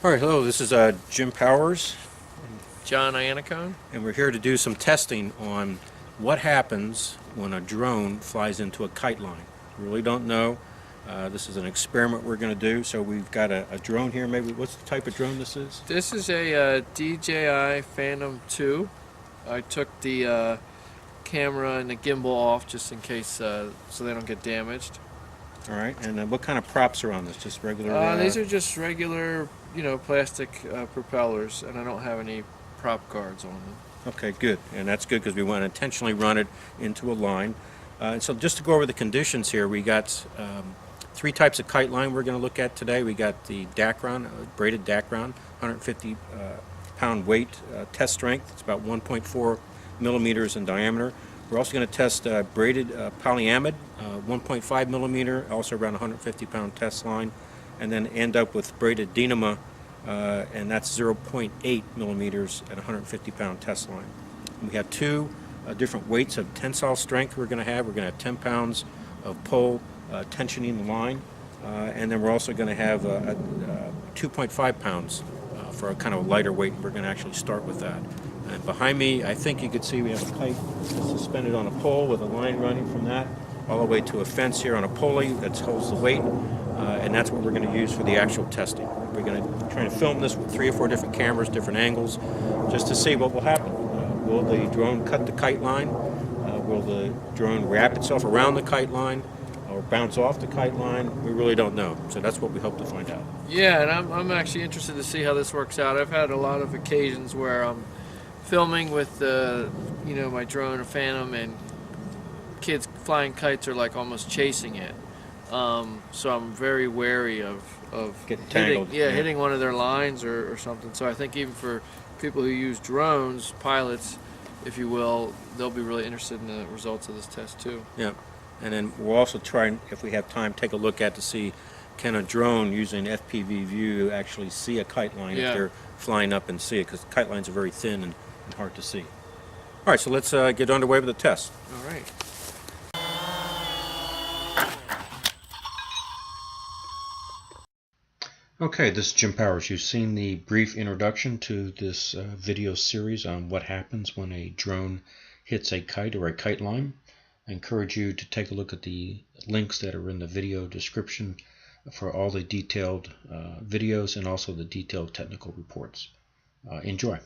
All right, hello, this is Jim Powers, John Iannacone. and we're here to do some testing on what happens when a drone flies into a kite line. We really don't know. This is an experiment we're going to do, so we've got a drone here. Maybe, what's the type of drone this is? This is a DJI Phantom 2. I took the camera and the gimbal off just in case so they don't get damaged. All right, and what kind of props are on this? Just regular? These are just regular, plastic propellers, and I don't have any prop guards on them. Okay, good, and that's good because we want to intentionally run it into a line. And so just to go over the conditions here, we got three types of kite line we're going to look at today. We got the Dacron, braided Dacron, 150 pound weight, test strength. It's about 1.4 millimeters in diameter. We're also going to test braided polyamide, 1.5 millimeter, also around 150 pound test line, and then end up with braided dynamo, and that's 0.8 millimeters at 150 pound test line. And we have two different weights of tensile strength we're going to have. We're going to have 10 pounds of pole tensioning the line, and then we're also going to have 2.5 pounds for a kind of a lighter weight. We're going to actually start with that. And behind me, I think you can see we have a kite suspended on a pole with a line running from that all the way to a fence here on a pulley that holds the weight, and that's what we're going to use for the actual testing. We're going to try to film this with 3 or 4 different cameras, different angles, just to see what will happen. Will the drone cut the kite line? Will the drone wrap itself around the kite line or bounce off the kite line? We really don't know, so that's what we hope to find out. Yeah, and I'm actually interested to see how this works out. I've had a lot of occasions where I'm filming with my drone, a Phantom, and kids flying kites are like almost chasing it. So I'm very wary of Getting tangled. hitting one of their lines or something. So I think even for people who use drones, pilots, if you will, they'll be really interested in the results of this test too. Yeah, and then we'll also try, if we have time, take a look at to see can a drone using FPV view actually see a kite line if they're flying up and see it, because kite lines are very thin and hard to see. All right, so let's get underway with the test. All right. Okay, this is Jim Powers. You've seen the brief introduction to this video series on what happens when a drone hits a kite or a kite line. I encourage you to take a look at the links that are in the video description for all the detailed videos and also the detailed technical reports. Enjoy.